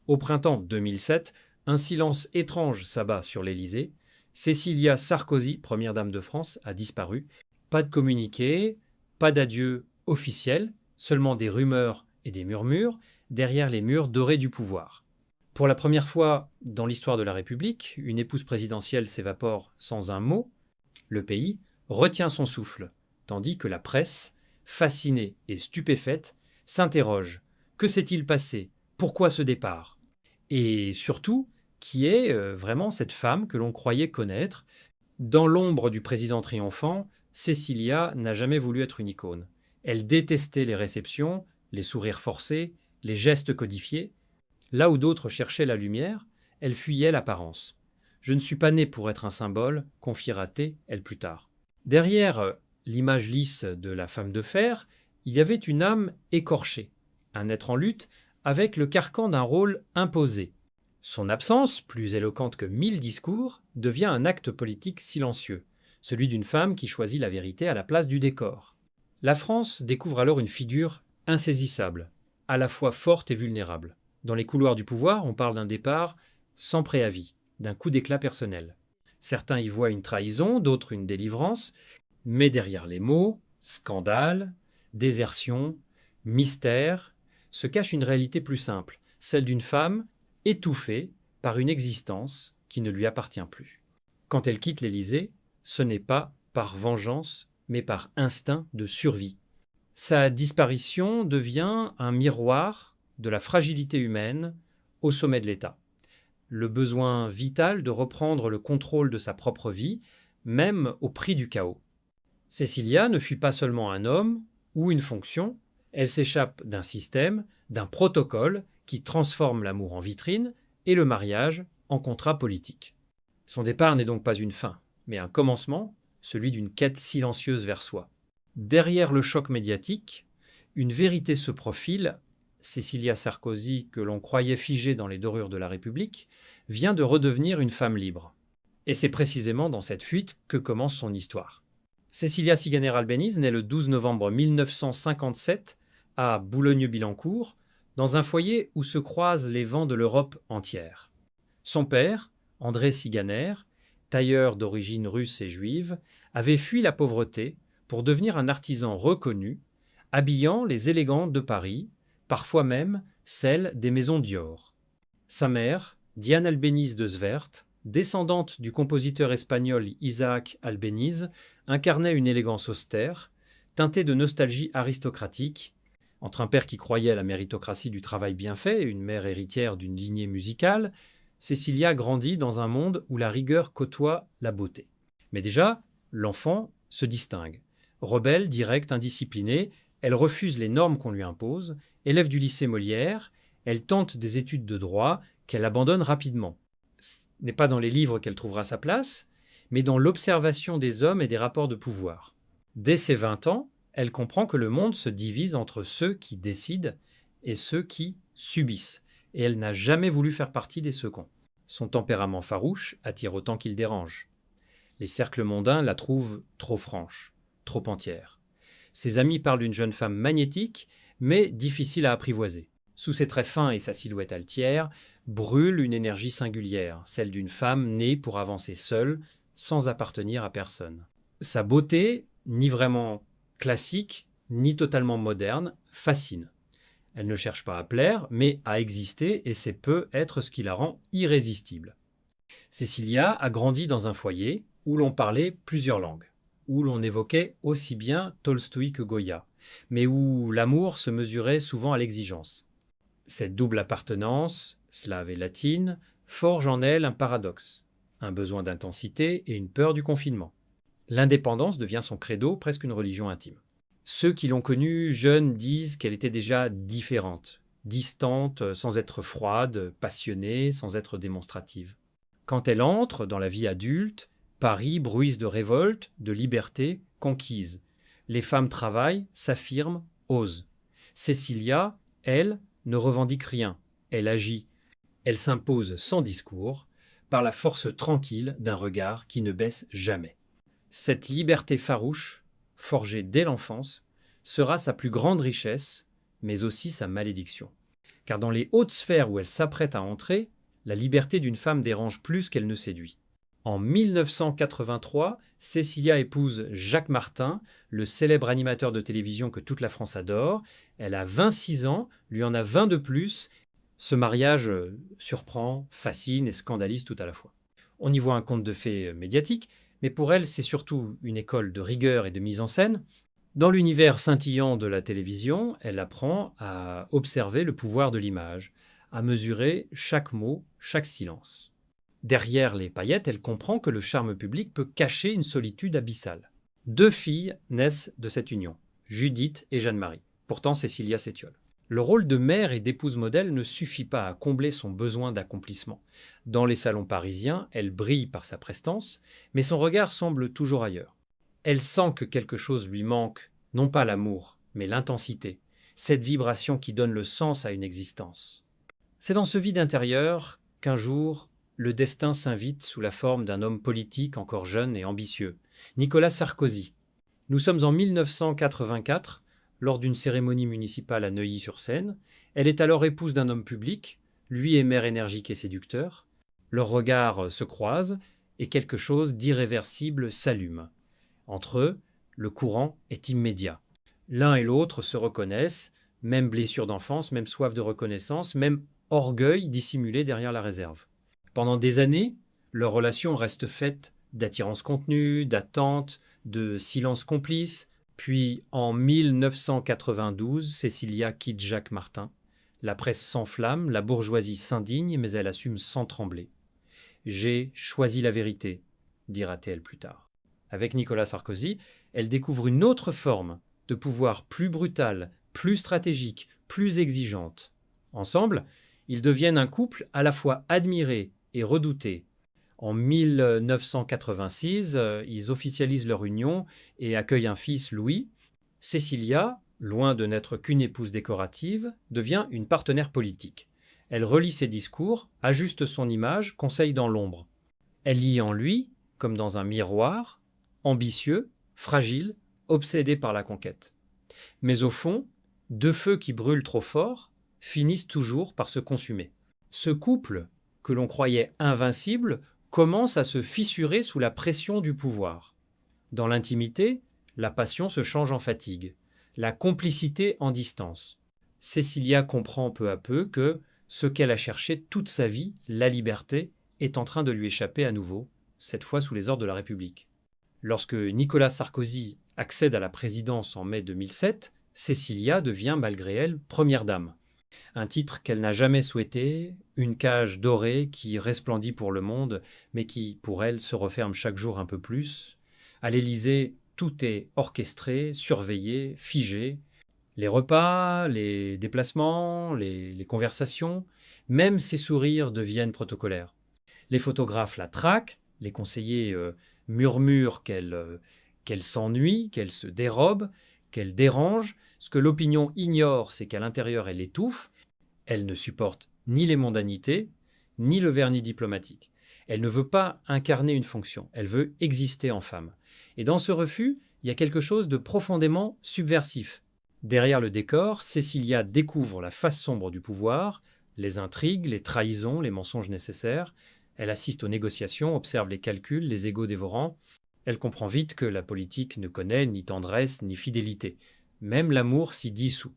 Au printemps 2007, un silence étrange s'abat sur l'Élysée. Cécilia Sarkozy, première dame de France, a disparu. Pas de communiqué, pas d'adieu officiel, seulement des rumeurs et des murmures derrière les murs dorés du pouvoir. Pour la première fois dans l'histoire de la République, une épouse présidentielle s'évapore sans un mot. Le pays retient son souffle, tandis que la presse, fascinée et stupéfaite, s'interroge. Que s'est-il passé? Pourquoi ce départ? Et surtout, qui est vraiment cette femme que l'on croyait connaître? Dans l'ombre du président triomphant, Cécilia n'a jamais voulu être une icône. Elle détestait les réceptions, les sourires forcés, les gestes codifiés. Là où d'autres cherchaient la lumière, elle fuyait l'apparence. Je ne suis pas née pour être un symbole, confiera-t-elle plus tard. Derrière l'image lisse de la femme de fer, il y avait une âme écorchée, un être en lutte avec le carcan d'un rôle imposé. Son absence, plus éloquente que 1000 discours, devient un acte politique silencieux, celui d'une femme qui choisit la vérité à la place du décor. La France découvre alors une figure insaisissable, à la fois forte et vulnérable. Dans les couloirs du pouvoir, on parle d'un départ sans préavis, d'un coup d'éclat personnel. Certains y voient une trahison, d'autres une délivrance, mais derrière les mots, scandale, désertion, mystère, se cache une réalité plus simple, celle d'une femme étouffée par une existence qui ne lui appartient plus. Quand elle quitte l'Élysée, ce n'est pas par vengeance, mais par instinct de survie. Sa disparition devient un miroir de la fragilité humaine au sommet de l'État. Le besoin vital de reprendre le contrôle de sa propre vie, même au prix du chaos. Cécilia ne fuit pas seulement un homme ou une fonction, elle s'échappe d'un système, d'un protocole qui transforme l'amour en vitrine et le mariage en contrat politique. Son départ n'est donc pas une fin, mais un commencement, celui d'une quête silencieuse vers soi. Derrière le choc médiatique, une vérité se profile. Cécilia Sarkozy, que l'on croyait figée dans les dorures de la République, vient de redevenir une femme libre. Et c'est précisément dans cette fuite que commence son histoire. Cécilia Siganer-Albéniz naît le 12 novembre 1957 à Boulogne-Billancourt, dans un foyer où se croisent les vents de l'Europe entière. Son père, André Siganer, tailleur d'origine russe et juive, avait fui la pauvreté pour devenir un artisan reconnu, habillant les élégantes de Paris, parfois même celles des maisons Dior. Sa mère, Diane Albéniz de Zwert, descendante du compositeur espagnol Isaac Albéniz, incarnait une élégance austère, teintée de nostalgie aristocratique. Entre un père qui croyait à la méritocratie du travail bien fait et une mère héritière d'une lignée musicale, Cécilia grandit dans un monde où la rigueur côtoie la beauté. Mais déjà, l'enfant se distingue. Rebelle, directe, indisciplinée, elle refuse les normes qu'on lui impose, élève du lycée Molière, elle tente des études de droit qu'elle abandonne rapidement. Ce n'est pas dans les livres qu'elle trouvera sa place, mais dans l'observation des hommes et des rapports de pouvoir. Dès ses 20 ans, elle comprend que le monde se divise entre ceux qui décident et ceux qui subissent, et elle n'a jamais voulu faire partie des seconds. Son tempérament farouche attire autant qu'il dérange. Les cercles mondains la trouvent trop franche, trop entière. Ses amis parlent d'une jeune femme magnétique, mais difficile à apprivoiser. Sous ses traits fins et sa silhouette altière, brûle une énergie singulière, celle d'une femme née pour avancer seule, sans appartenir à personne. Sa beauté, ni vraiment classique, ni totalement moderne, fascine. Elle ne cherche pas à plaire, mais à exister, et c'est peu être ce qui la rend irrésistible. Cécilia a grandi dans un foyer où l'on parlait plusieurs langues, où l'on évoquait aussi bien Tolstoï que Goya, mais où l'amour se mesurait souvent à l'exigence. Cette double appartenance, slave et latine, forge en elle un paradoxe, un besoin d'intensité et une peur du confinement. L'indépendance devient son credo, presque une religion intime. Ceux qui l'ont connue jeune disent qu'elle était déjà différente, distante sans être froide, passionnée sans être démonstrative. Quand elle entre dans la vie adulte, Paris bruise de révolte, de liberté conquise. Les femmes travaillent, s'affirment, osent. Cécilia, elle, ne revendique rien. Elle agit. Elle s'impose sans discours, par la force tranquille d'un regard qui ne baisse jamais. Cette liberté farouche, forgée dès l'enfance, sera sa plus grande richesse, mais aussi sa malédiction. car dans les hautes sphères où elle s'apprête à entrer, la liberté d'une femme dérange plus qu'elle ne séduit. En 1983, Cécilia épouse Jacques Martin, le célèbre animateur de télévision que toute la France adore. Elle a 26 ans, lui en a 20 de plus. Ce mariage surprend, fascine et scandalise tout à la fois. On y voit un conte de fées médiatique, mais pour elle, c'est surtout une école de rigueur et de mise en scène. Dans l'univers scintillant de la télévision, elle apprend à observer le pouvoir de l'image, à mesurer chaque mot, chaque silence. Derrière les paillettes, elle comprend que le charme public peut cacher une solitude abyssale. 2 filles naissent de cette union, Judith et Jeanne-Marie. Pourtant, Cécilia s'étiole. Le rôle de mère et d'épouse modèle ne suffit pas à combler son besoin d'accomplissement. Dans les salons parisiens, elle brille par sa prestance, mais son regard semble toujours ailleurs. Elle sent que quelque chose lui manque, non pas l'amour, mais l'intensité, cette vibration qui donne le sens à une existence. C'est dans ce vide intérieur qu'un jour, le destin s'invite sous la forme d'un homme politique encore jeune et ambitieux, Nicolas Sarkozy. Nous sommes en 1984, lors d'une cérémonie municipale à Neuilly-sur-Seine. Elle est alors épouse d'un homme public, lui est maire énergique et séducteur. Leurs regards se croisent et quelque chose d'irréversible s'allume. Entre eux, le courant est immédiat. L'un et l'autre se reconnaissent, même blessure d'enfance, même soif de reconnaissance, même orgueil dissimulé derrière la réserve. Pendant des années, leur relation reste faite d'attirance contenue, d'attente, de silence complice. Puis, en 1992, Cécilia quitte Jacques Martin. La presse s'enflamme, la bourgeoisie s'indigne, mais elle assume sans trembler. « J'ai choisi la vérité », dira-t-elle plus tard. Avec Nicolas Sarkozy, elle découvre une autre forme de pouvoir plus brutale, plus stratégique, plus exigeante. Ensemble, ils deviennent un couple à la fois admiré et redouté. En 1986, ils officialisent leur union et accueillent un fils, Louis. Cécilia, loin de n'être qu'une épouse décorative, devient une partenaire politique. Elle relit ses discours, ajuste son image, conseille dans l'ombre. Elle lit en lui, comme dans un miroir, ambitieux, fragile, obsédé par la conquête. Mais au fond, 2 feux qui brûlent trop fort finissent toujours par se consumer. Ce couple, que l'on croyait invincible, commence à se fissurer sous la pression du pouvoir. Dans l'intimité, la passion se change en fatigue, la complicité en distance. Cécilia comprend peu à peu que ce qu'elle a cherché toute sa vie, la liberté, est en train de lui échapper à nouveau, cette fois sous les ordres de la République. Lorsque Nicolas Sarkozy accède à la présidence en mai 2007, Cécilia devient malgré elle première dame. Un titre qu'elle n'a jamais souhaité, une cage dorée qui resplendit pour le monde, mais qui, pour elle, se referme chaque jour un peu plus. À l'Élysée, tout est orchestré, surveillé, figé. Les repas, les déplacements, les conversations, même ses sourires deviennent protocolaires. Les photographes la traquent, les conseillers murmurent qu'elle s'ennuie, qu'elle se dérobe, qu'elle dérange. Ce que l'opinion ignore, c'est qu'à l'intérieur, elle étouffe. Elle ne supporte ni les mondanités, ni le vernis diplomatique. Elle ne veut pas incarner une fonction, elle veut exister en femme. Et dans ce refus, il y a quelque chose de profondément subversif. Derrière le décor, Cécilia découvre la face sombre du pouvoir, les intrigues, les trahisons, les mensonges nécessaires. Elle assiste aux négociations, observe les calculs, les égos dévorants. Elle comprend vite que la politique ne connaît ni tendresse ni fidélité. Même l'amour s'y dissout.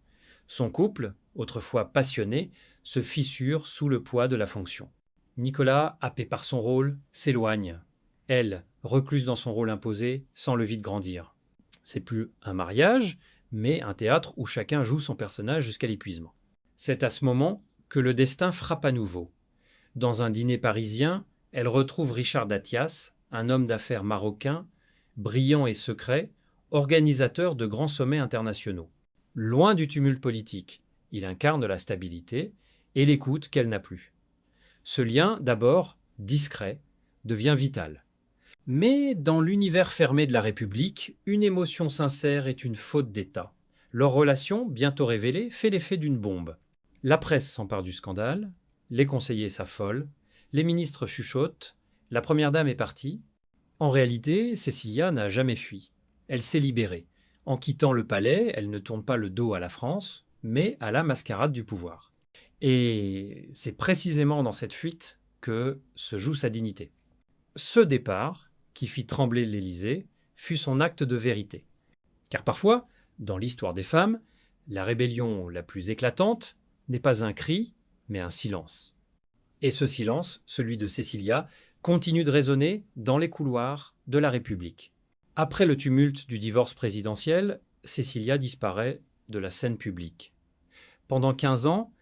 Son couple, autrefois passionné, se fissure sous le poids de la fonction. Nicolas, happé par son rôle, s'éloigne. Elle, recluse dans son rôle imposé, sent le vide grandir. C'est plus un mariage, mais un théâtre où chacun joue son personnage jusqu'à l'épuisement. C'est à ce moment que le destin frappe à nouveau. Dans un dîner parisien, elle retrouve Richard Datias, un homme d'affaires marocain, brillant et secret, organisateur de grands sommets internationaux. Loin du tumulte politique, il incarne la stabilité et l'écoute qu'elle n'a plus. Ce lien, d'abord discret, devient vital. Mais dans l'univers fermé de la République, une émotion sincère est une faute d'État. Leur relation, bientôt révélée, fait l'effet d'une bombe. La presse s'empare du scandale, les conseillers s'affolent, les ministres chuchotent, la première dame est partie. En réalité, Cécilia n'a jamais fui. Elle s'est libérée. En quittant le palais, elle ne tourne pas le dos à la France, mais à la mascarade du pouvoir. Et c'est précisément dans cette fuite que se joue sa dignité. Ce départ, qui fit trembler l'Élysée, fut son acte de vérité. Car parfois, dans l'histoire des femmes, la rébellion la plus éclatante n'est pas un cri, mais un silence. Et ce silence, celui de Cécilia, continue de résonner dans les couloirs de la République. Après le tumulte du divorce présidentiel, Cécilia disparaît de la scène publique. Pendant 15 ans,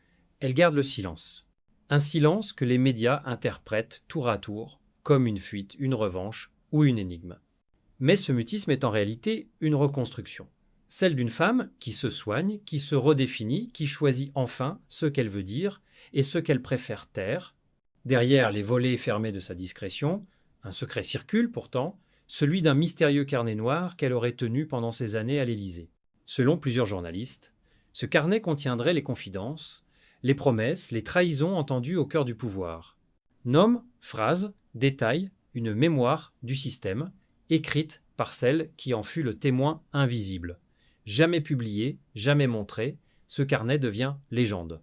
elle garde le silence. Un silence que les médias interprètent tour à tour comme une fuite, une revanche ou une énigme. Mais ce mutisme est en réalité une reconstruction. Celle d'une femme qui se soigne, qui se redéfinit, qui choisit enfin ce qu'elle veut dire et ce qu'elle préfère taire. Derrière les volets fermés de sa discrétion, un secret circule pourtant, celui d'un mystérieux carnet noir qu'elle aurait tenu pendant ces années à l'Élysée. Selon plusieurs journalistes, ce carnet contiendrait les confidences, les promesses, les trahisons entendues au cœur du pouvoir. Noms, phrases, détails, une mémoire du système, écrite par celle qui en fut le témoin invisible. Jamais publié, jamais montré, ce carnet devient légende.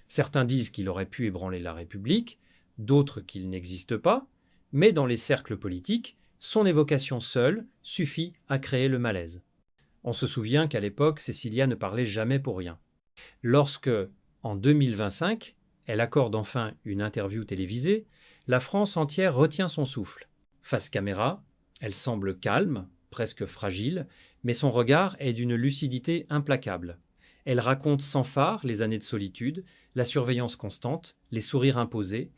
Certains disent qu'il aurait pu ébranler la République, d'autres qu'il n'existe pas, mais dans les cercles politiques, son évocation seule suffit à créer le malaise. On se souvient qu'à l'époque, Cécilia ne parlait jamais pour rien. Lorsque, en 2025, elle accorde enfin une interview télévisée, la France entière retient son souffle. Face caméra, elle semble calme, presque fragile, mais son regard est d'une lucidité implacable. Elle raconte sans phare les années de solitude, la surveillance constante, les sourires imposés.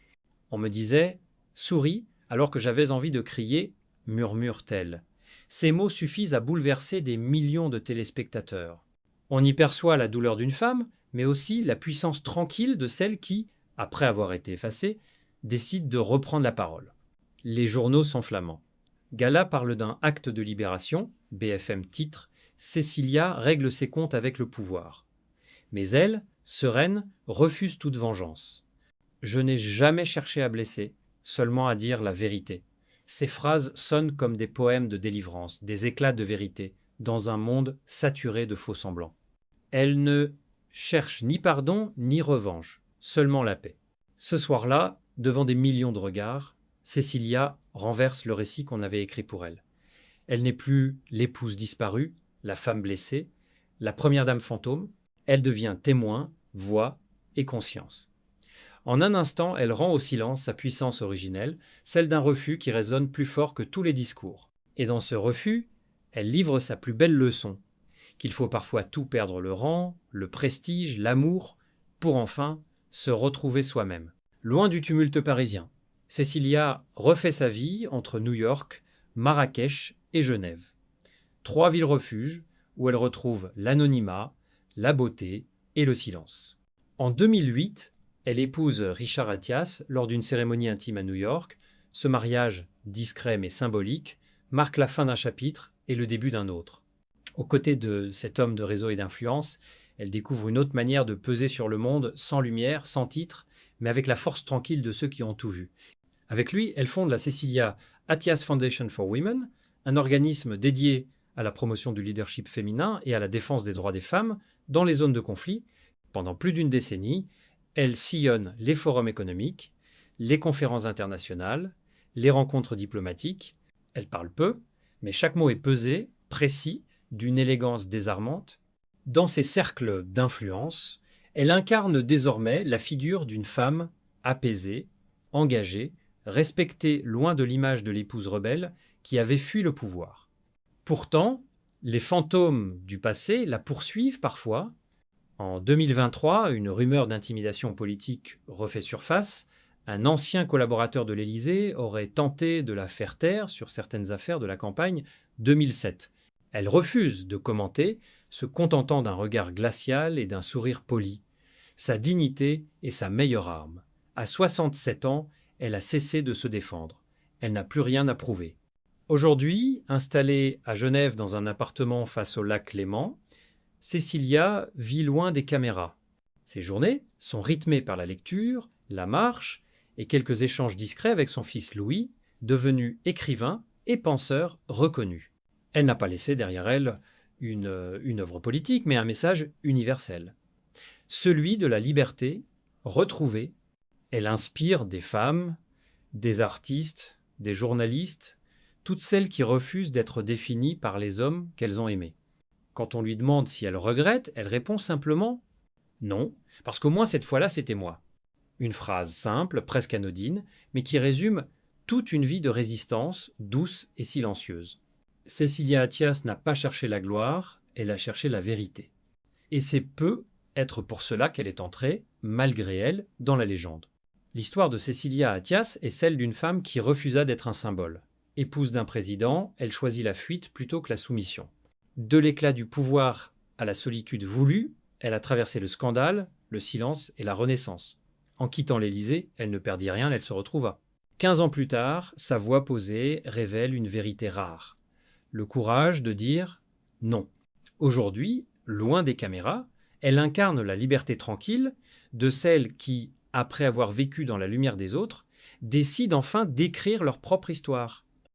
On me disait « souris » alors que j'avais envie de crier « murmure-t-elle ». Ces mots suffisent à bouleverser des millions de téléspectateurs. On y perçoit la douleur d'une femme, mais aussi la puissance tranquille de celle qui, après avoir été effacée, décide de reprendre la parole. Les journaux sont flamands. Gala parle d'un acte de libération, BFM titre « Cécilia règle ses comptes avec le pouvoir ». Mais elle, sereine, refuse toute vengeance. « Je n'ai jamais cherché à blesser, seulement à dire la vérité ». Ces phrases sonnent comme des poèmes de délivrance, des éclats de vérité, dans un monde saturé de faux-semblants. Elle ne cherche ni pardon ni revanche, seulement la paix. Ce soir-là, devant des millions de regards, Cécilia renverse le récit qu'on avait écrit pour elle. Elle n'est plus l'épouse disparue, la femme blessée, la première dame fantôme. Elle devient témoin, voix et conscience. En un instant, elle rend au silence sa puissance originelle, celle d'un refus qui résonne plus fort que tous les discours. Et dans ce refus, elle livre sa plus belle leçon, qu'il faut parfois tout perdre, le rang, le prestige, l'amour, pour enfin se retrouver soi-même. Loin du tumulte parisien, Cécilia refait sa vie entre New York, Marrakech et Genève. 3 villes refuges où elle retrouve l'anonymat, la beauté et le silence. En 2008, elle épouse Richard Attias lors d'une cérémonie intime à New York. Ce mariage, discret mais symbolique, marque la fin d'un chapitre et le début d'un autre. Aux côtés de cet homme de réseau et d'influence, elle découvre une autre manière de peser sur le monde, sans lumière, sans titre, mais avec la force tranquille de ceux qui ont tout vu. Avec lui, elle fonde la Cecilia Attias Foundation for Women, un organisme dédié à la promotion du leadership féminin et à la défense des droits des femmes dans les zones de conflit. Pendant plus d'une décennie, elle sillonne les forums économiques, les conférences internationales, les rencontres diplomatiques. Elle parle peu, mais chaque mot est pesé, précis, d'une élégance désarmante. Dans ces cercles d'influence, elle incarne désormais la figure d'une femme apaisée, engagée, respectée loin de l'image de l'épouse rebelle qui avait fui le pouvoir. Pourtant, les fantômes du passé la poursuivent parfois. En 2023, une rumeur d'intimidation politique refait surface. Un ancien collaborateur de l'Élysée aurait tenté de la faire taire sur certaines affaires de la campagne 2007. Elle refuse de commenter, se contentant d'un regard glacial et d'un sourire poli. Sa dignité est sa meilleure arme. À 67 ans, elle a cessé de se défendre. Elle n'a plus rien à prouver. Aujourd'hui, installée à Genève dans un appartement face au lac Léman, Cécilia vit loin des caméras. Ses journées sont rythmées par la lecture, la marche et quelques échanges discrets avec son fils Louis, devenu écrivain et penseur reconnu. Elle n'a pas laissé derrière elle une œuvre politique, mais un message universel. Celui de la liberté Retrouvée, elle inspire des femmes, des artistes, des journalistes, toutes celles qui refusent d'être définies par les hommes qu'elles ont aimés. Quand on lui demande si elle regrette, elle répond simplement « Non, parce qu'au moins cette fois-là, c'était moi ». Une phrase simple, presque anodine, mais qui résume toute une vie de résistance, douce et silencieuse. Cécilia Attias n'a pas cherché la gloire, elle a cherché la vérité. Et c'est peu être pour cela qu'elle est entrée, malgré elle, dans la légende. L'histoire de Cécilia Attias est celle d'une femme qui refusa d'être un symbole. Épouse d'un président, elle choisit la fuite plutôt que la soumission. De l'éclat du pouvoir à la solitude voulue, elle a traversé le scandale, le silence et la renaissance. En quittant l'Élysée, elle ne perdit rien, elle se retrouva. 15 ans plus tard, sa voix posée révèle une vérité rare. Le courage de dire non. Aujourd'hui, loin des caméras, elle incarne la liberté tranquille de celles qui, après avoir vécu dans la lumière des autres, décident enfin d'écrire leur propre histoire.